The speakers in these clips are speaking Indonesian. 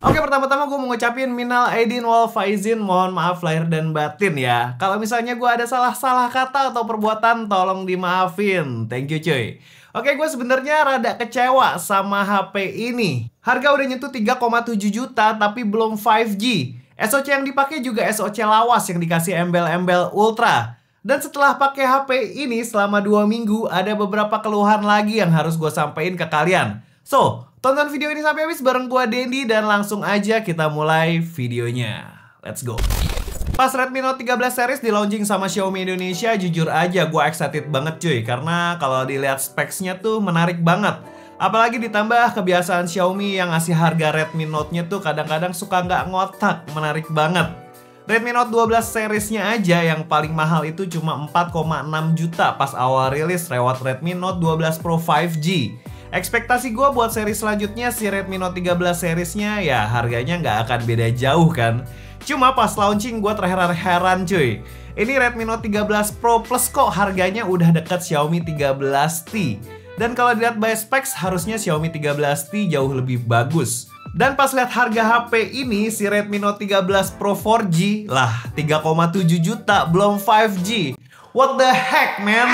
Oke, pertama-tama gue mau ngucapin minal aidin wal faizin, mohon maaf lahir dan batin ya. Kalau misalnya gue ada salah-salah kata atau perbuatan, tolong dimaafin. Thank you cuy. Oke, gue sebenarnya rada kecewa sama HP ini. Harga udah nyentuh 3,7 juta tapi belum 5G. SoC yang dipakai juga SoC lawas yang dikasih embel-embel ultra. Dan setelah pakai HP ini selama 2 minggu, ada beberapa keluhan lagi yang harus gue sampaikan ke kalian. So, tonton video ini sampai habis bareng gua Dendi dan langsung aja kita mulai videonya. Let's go. Pas Redmi Note 13 series di launching sama Xiaomi Indonesia, jujur aja gua excited banget cuy. Karena kalau dilihat specs-nya tuh menarik banget. Apalagi ditambah kebiasaan Xiaomi yang ngasih harga Redmi Note-nya tuh kadang-kadang suka nggak ngotak, menarik banget. Redmi Note 12 seriesnya aja yang paling mahal itu cuma 4,6 juta pas awal rilis lewat Redmi Note 12 Pro 5G. Ekspektasi gue buat seri selanjutnya si Redmi Note 13 seriesnya ya harganya nggak akan beda jauh kan. Cuma pas launching gue terheran-heran cuy. Ini Redmi Note 13 Pro Plus kok harganya udah deket Xiaomi 13T. Dan kalau dilihat by specs harusnya Xiaomi 13T jauh lebih bagus. Dan pas lihat harga HP ini si Redmi Note 13 Pro 4G lah 3,7 juta belum 5G. What the heck man?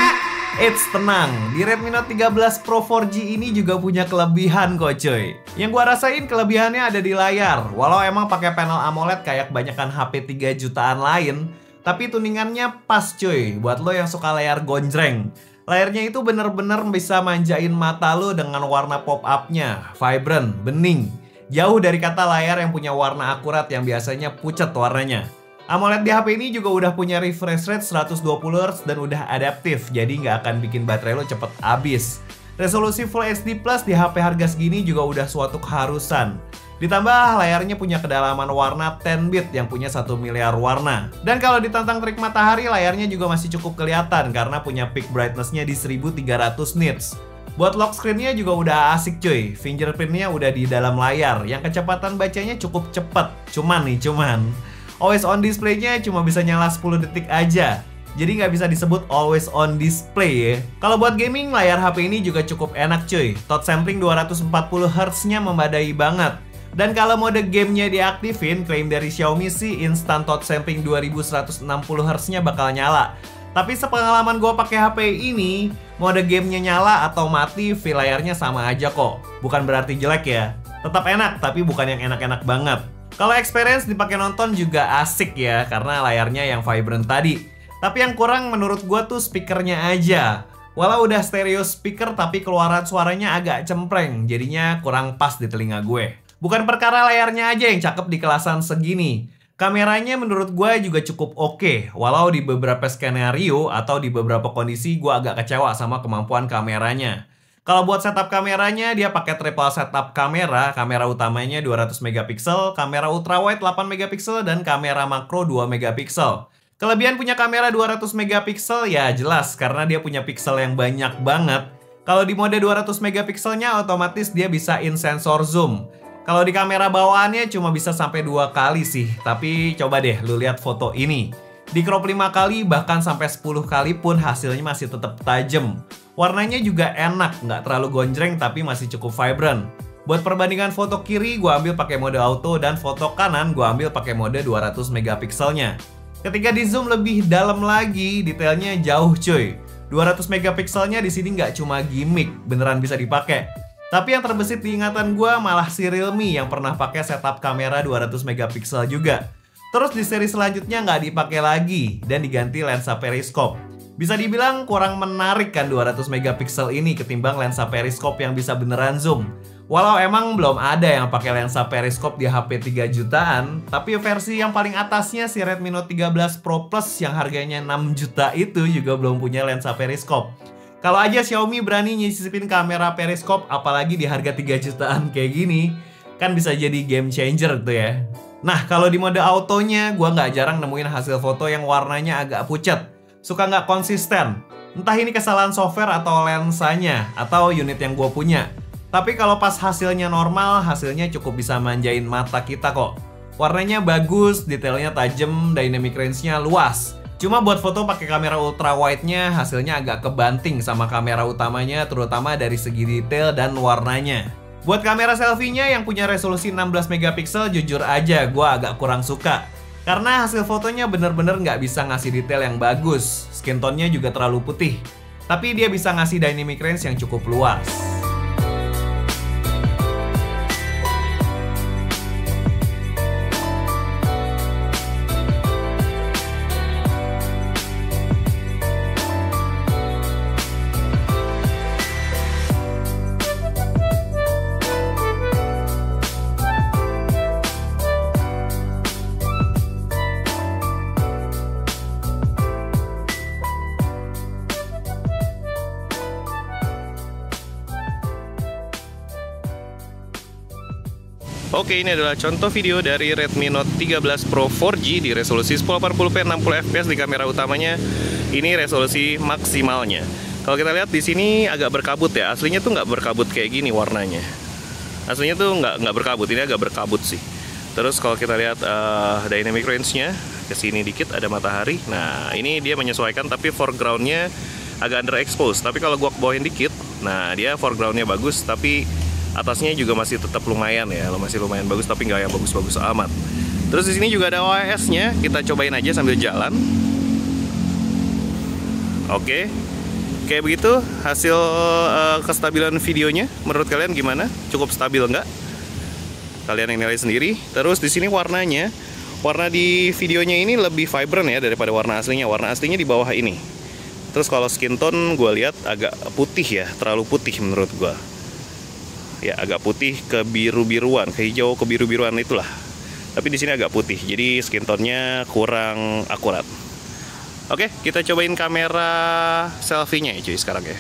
Eits, tenang, di Redmi Note 13 Pro 4G ini juga punya kelebihan kok cuy. Yang gua rasain kelebihannya ada di layar. Walau emang pakai panel AMOLED kayak kebanyakan HP 3 jutaan lain, tapi tuningannya pas cuy buat lo yang suka layar gonjreng. Layarnya itu bener-bener bisa manjain mata lo dengan warna pop-up-nya, vibrant, bening. Jauh dari kata layar yang punya warna akurat yang biasanya pucat warnanya. AMOLED di HP ini juga udah punya refresh rate 120Hz dan udah adaptif, jadi nggak akan bikin baterai lo cepet habis. Resolusi Full HD Plus di HP harga segini juga udah suatu keharusan. Ditambah layarnya punya kedalaman warna 10-bit yang punya 1 miliar warna. Dan kalau ditantang terik matahari, layarnya juga masih cukup kelihatan karena punya peak brightness-nya di 1300 nits. Buat lock screen-nya juga udah asik cuy. Fingerprint-nya udah di dalam layar, yang kecepatan bacanya cukup cepet. Cuman always on display-nya cuma bisa nyala 10 detik aja. Jadi nggak bisa disebut always on display ya. Kalau buat gaming, layar HP ini juga cukup enak cuy. Touch sampling 240Hz-nya memadai banget. Dan kalau mode gamenya diaktifin, klaim dari Xiaomi sih instant touch sampling 2160Hz-nya bakal nyala. Tapi sepengalaman gue pakai HP ini, mode gamenya nyala atau mati, feel layarnya sama aja kok. Bukan berarti jelek ya. Tetap enak, tapi bukan yang enak-enak banget. Kalau experience dipakai nonton juga asik ya, karena layarnya yang vibrant tadi. Tapi yang kurang menurut gue tuh speakernya aja. Walau udah stereo speaker, tapi keluaran suaranya agak cempreng, jadinya kurang pas di telinga gue. Bukan perkara layarnya aja yang cakep di kelasan segini. Kameranya menurut gue juga cukup oke, walau di beberapa skenario atau di beberapa kondisi gue agak kecewa sama kemampuan kameranya. Kalau buat setup kameranya, dia pakai triple setup kamera. Kamera utamanya 200 megapiksel, kamera ultrawide 8 megapiksel, dan kamera makro 2 megapiksel. Kelebihan punya kamera 200 megapiksel ya jelas, karena dia punya piksel yang banyak banget. Kalau di mode 200 megapikselnya otomatis dia bisa in sensor zoom. Kalau di kamera bawaannya cuma bisa sampai 2 kali sih, tapi coba deh lu lihat foto ini. Di crop 5 kali bahkan sampai 10 kali pun hasilnya masih tetap tajam. Warnanya juga enak, nggak terlalu gonjreng tapi masih cukup vibrant. Buat perbandingan foto kiri gue ambil pakai mode auto dan foto kanan gue ambil pakai mode 200 megapikselnya. Ketika di zoom lebih dalam lagi, detailnya jauh cuy. 200 megapikselnya di sini nggak cuma gimmick, beneran bisa dipakai. Tapi yang terbesit di ingatan gue malah si Realme yang pernah pakai setup kamera 200 megapiksel juga. Terus di seri selanjutnya nggak dipakai lagi dan diganti lensa periskop. Bisa dibilang kurang menarik kan 200 megapiksel ini ketimbang lensa periskop yang bisa beneran zoom. Walau emang belum ada yang pakai lensa periskop di HP 3 jutaan, tapi versi yang paling atasnya si Redmi Note 13 Pro Plus yang harganya 6 juta itu juga belum punya lensa periskop. Kalau aja Xiaomi berani nyisipin kamera periskop, apalagi di harga 3 jutaan kayak gini, kan bisa jadi game changer tuh ya. Nah, kalau di mode autonya, gua nggak jarang nemuin hasil foto yang warnanya agak pucat. Suka nggak konsisten. Entah ini kesalahan software atau lensanya, atau unit yang gue punya. Tapi kalau pas hasilnya normal, hasilnya cukup bisa manjain mata kita kok. Warnanya bagus, detailnya tajam, dynamic range-nya luas. Cuma buat foto pakai kamera ultra wide-nya, hasilnya agak kebanting sama kamera utamanya, terutama dari segi detail dan warnanya. Buat kamera selfie-nya yang punya resolusi 16 megapiksel, jujur aja gue agak kurang suka. Karena hasil fotonya bener-bener nggak bisa ngasih detail yang bagus. Skin tone-nya juga terlalu putih. Tapi dia bisa ngasih dynamic range yang cukup luas. Oke, ini adalah contoh video dari Redmi Note 13 Pro 4G di resolusi 1080p 60 fps di kamera utamanya. Ini resolusi maksimalnya. Kalau kita lihat di sini agak berkabut ya. Aslinya tuh nggak berkabut kayak gini warnanya. Aslinya tuh nggak berkabut. Ini agak berkabut sih. Terus kalau kita lihat dynamic range-nya, ke sini dikit ada matahari. Nah, ini dia menyesuaikan tapi foreground-nya agak underexposed. Tapi kalau gua bawain dikit, nah dia foreground-nya bagus tapi atasnya juga masih tetap lumayan ya, masih lumayan bagus tapi nggak yang bagus-bagus amat. Terus di sini juga ada OIS-nya, kita cobain aja sambil jalan. Oke, kayak begitu hasil kestabilan videonya. Menurut kalian gimana? Cukup stabil nggak? Kalian yang nilai sendiri. Terus di sini warnanya, warna di videonya ini lebih vibrant ya daripada warna aslinya. Warna aslinya di bawah ini. Terus kalau skin tone gue lihat agak putih ya, terlalu putih menurut gue. Ya agak putih ke biru-biruan, ke hijau ke biru-biruan itulah. Tapi di sini agak putih, jadi skin tone-nya kurang akurat. Oke, kita cobain kamera selfie-nya ya cuy sekarang ya.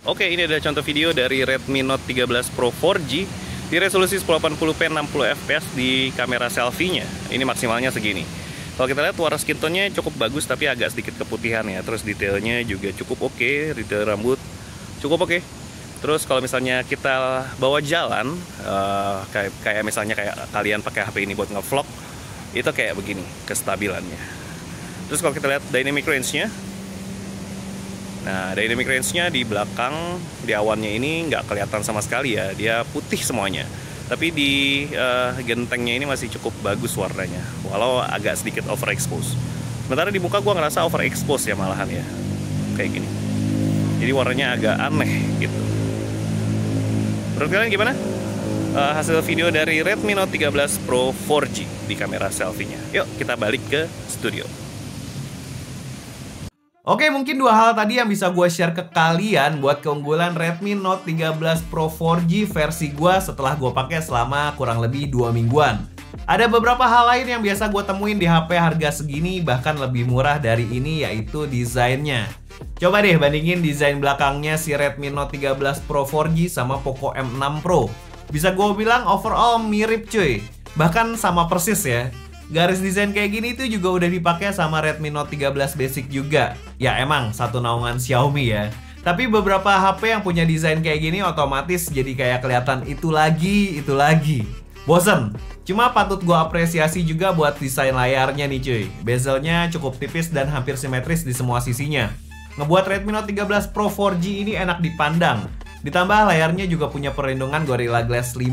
Oke, ini ada contoh video dari Redmi Note 13 Pro 4G di resolusi 1080p 60 fps di kamera selfie-nya. Ini maksimalnya segini. Kalau kita lihat warna skin tone-nya cukup bagus tapi agak sedikit keputihan ya. Terus detailnya juga cukup oke, detail rambut cukup oke. Terus kalau misalnya kita bawa jalan, kayak misalnya kayak kalian pakai HP ini buat ngevlog, itu kayak begini kestabilannya. Terus kalau kita lihat dynamic range-nya, nah dynamic range-nya di belakang, di awannya ini nggak kelihatan sama sekali ya, dia putih semuanya. Tapi di gentengnya ini masih cukup bagus warnanya, walau agak sedikit overexposed. Sementara di muka gua ngerasa overexposed ya malahan ya, kayak gini. Jadi warnanya agak aneh gitu. Menurut kalian gimana hasil video dari Redmi Note 13 Pro 4G di kamera selfie-nya? Yuk kita balik ke studio. Oke, mungkin dua hal tadi yang bisa gue share ke kalian buat keunggulan Redmi Note 13 Pro 4G versi gue setelah gue pakai selama kurang lebih 2 mingguan. Ada beberapa hal lain yang biasa gue temuin di HP harga segini, bahkan lebih murah dari ini, yaitu desainnya. Coba deh bandingin desain belakangnya si Redmi Note 13 Pro 4G sama Poco M6 Pro. Bisa gue bilang overall mirip cuy, bahkan sama persis ya. Garis desain kayak gini tuh juga udah dipakai sama Redmi Note 13 Basic juga. Ya emang satu naungan Xiaomi ya. Tapi beberapa HP yang punya desain kayak gini otomatis jadi kayak kelihatan itu lagi. Bosen. Cuma patut gue apresiasi juga buat desain layarnya nih cuy. Bezelnya cukup tipis dan hampir simetris di semua sisinya. Ngebuat Redmi Note 13 Pro 4G ini enak dipandang. Ditambah layarnya juga punya perlindungan Gorilla Glass 5.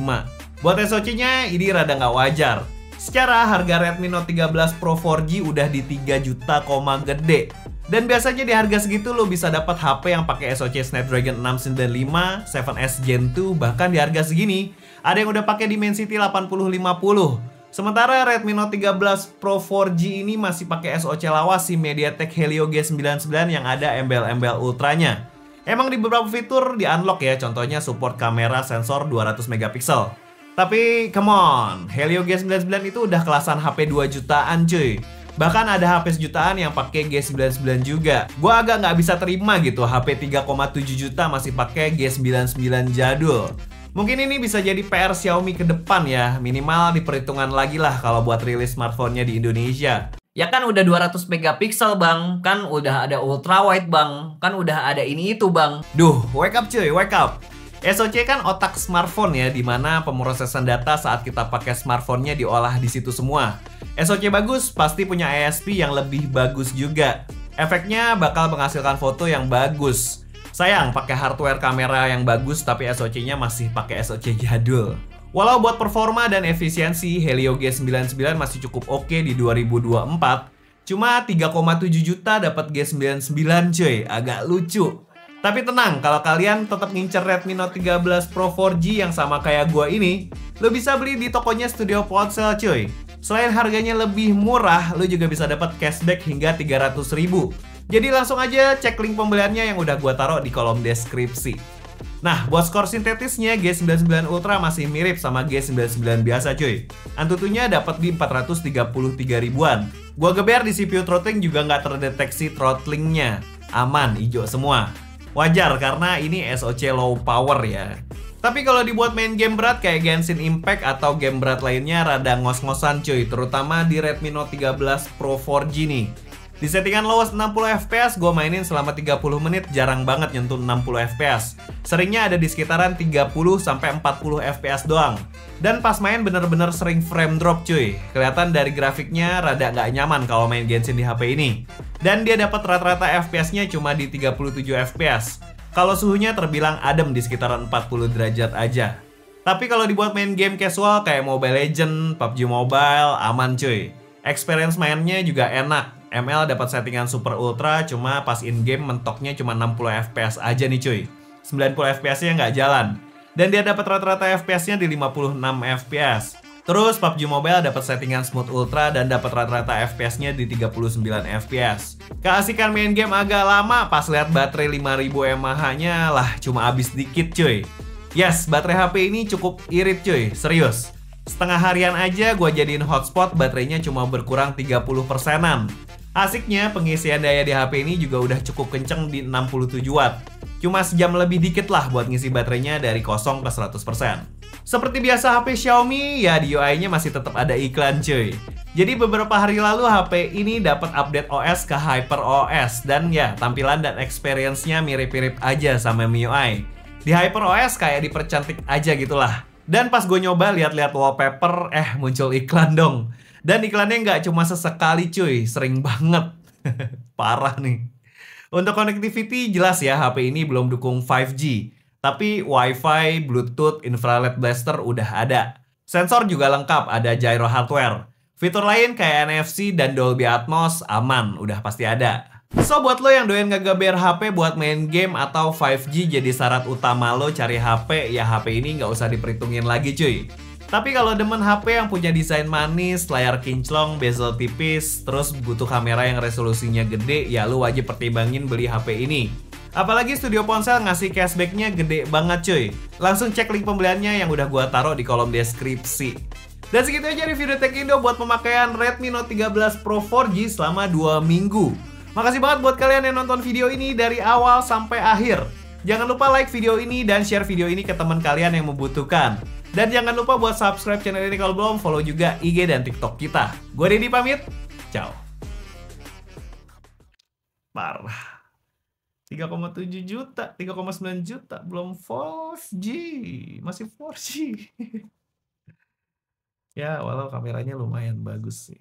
Buat SoC-nya ini rada nggak wajar. Secara harga Redmi Note 13 Pro 4G udah di 3 juta gede. Dan biasanya di harga segitu lo bisa dapat HP yang pakai SoC Snapdragon 695, 7S Gen 2, bahkan di harga segini ada yang udah pakai Dimensity 8050. Sementara Redmi Note 13 Pro 4G ini masih pakai SoC lawas si MediaTek Helio G99 yang ada embel-embel ultranya. Emang di beberapa fitur di unlock ya, contohnya support kamera sensor 200 megapiksel. Tapi come on, Helio G99 itu udah kelasan HP 2 jutaan cuy. Bahkan ada HP sejutaan yang pakai G99 juga. Gua agak nggak bisa terima gitu, HP 3,7 juta masih pakai G99 jadul. Mungkin ini bisa jadi PR Xiaomi ke depan ya, minimal diperhitungkan lagi lah kalau buat rilis smartphone-nya di Indonesia. Ya kan udah 200 megapiksel bang, kan udah ada ultra wide bang, kan udah ada ini itu bang. Duh, wake up cuy, wake up. SoC kan otak smartphone ya, dimana pemrosesan data saat kita pakai smartphone-nya diolah di situ semua. SoC bagus pasti punya ISP yang lebih bagus juga. Efeknya bakal menghasilkan foto yang bagus. Sayang pakai hardware kamera yang bagus tapi SoC-nya masih pakai SoC jadul. Walau buat performa dan efisiensi Helio G99 masih cukup oke di 2024, cuma 3,7 juta dapat G99 cuy, agak lucu. Tapi tenang, kalau kalian tetap ngincer Redmi Note 13 Pro 4G yang sama kayak gua ini, lo bisa beli di tokonya Studio Ponsel cuy. Selain harganya lebih murah, lo juga bisa dapat cashback hingga 300.000. Jadi langsung aja cek link pembeliannya yang udah gua taruh di kolom deskripsi. Nah, buat skor sintetisnya G99 Ultra masih mirip sama G99 biasa cuy. Antutunya dapat di 433 ribuan. Gua geber di CPU throttling juga nggak terdeteksi throttlingnya. Aman, hijau semua. Wajar karena ini SoC low power ya. Tapi kalau dibuat main game berat kayak Genshin Impact atau game berat lainnya rada ngos-ngosan cuy, terutama di Redmi Note 13 Pro 4G nih. Di settingan lowest 60 fps, gue mainin selama 30 menit jarang banget nyentuh 60 fps. Seringnya ada di sekitaran 30-40 fps doang. Dan pas main bener-bener sering frame drop cuy. Kelihatan dari grafiknya rada nggak nyaman kalau main Genshin di HP ini. Dan dia dapat rata-rata fps-nya cuma di 37 fps. Kalau suhunya terbilang adem di sekitaran 40 derajat aja. Tapi kalau dibuat main game casual kayak Mobile Legends, PUBG Mobile, aman cuy. Experience mainnya juga enak. ML dapat settingan super ultra, cuma pas in game mentoknya cuma 60 fps aja nih cuy. 90 fps-nya nggak jalan. Dan dia dapat rata-rata fps-nya di 56 fps. Terus PUBG Mobile dapat settingan smooth ultra dan dapat rata-rata fps-nya di 39 fps. Keasikan main game agak lama pas lihat baterai 5000 mAh-nya lah cuma habis dikit cuy. Yes, baterai HP ini cukup irit cuy, serius. Setengah harian aja gue jadiin hotspot, baterainya cuma berkurang 30%-an. Asiknya pengisian daya di HP ini juga udah cukup kenceng di 67 watt. Cuma sejam lebih dikit lah buat ngisi baterainya dari 0 ke 100%. Seperti biasa HP Xiaomi, ya di UI-nya masih tetap ada iklan cuy. Jadi beberapa hari lalu HP ini dapat update OS ke HyperOS. Dan ya tampilan dan experience-nya mirip-mirip aja sama MIUI. Di HyperOS kayak dipercantik aja gitulah. Dan pas gue nyoba lihat-lihat wallpaper, muncul iklan dong. Dan iklannya nggak cuma sesekali cuy, sering banget. Parah nih. Untuk connectivity jelas ya HP ini belum dukung 5G. Tapi Wi-Fi, Bluetooth, Infrared Blaster udah ada. Sensor juga lengkap, ada gyro hardware. Fitur lain kayak NFC dan Dolby Atmos aman, udah pasti ada. So buat lo yang doyan ngegeber HP buat main game atau 5G jadi syarat utama lo cari HP, ya HP ini nggak usah diperhitungin lagi cuy. Tapi kalau demen HP yang punya desain manis, layar kinclong, bezel tipis, terus butuh kamera yang resolusinya gede, ya lu wajib pertimbangin beli HP ini. Apalagi Studio Ponsel ngasih cashbacknya gede banget cuy. Langsung cek link pembeliannya yang udah gua taruh di kolom deskripsi. Dan segitu aja review Tech Indo buat pemakaian Redmi Note 13 Pro 4G selama 2 minggu. Makasih banget buat kalian yang nonton video ini dari awal sampai akhir. Jangan lupa like video ini dan share video ini ke teman kalian yang membutuhkan. Dan jangan lupa buat subscribe channel ini kalau belum, follow juga IG dan TikTok kita. Gue Deddy pamit, ciao. Parah. 3,7 juta, 3,9 juta, belum 4G, masih 4G. Ya, walau kameranya lumayan bagus sih.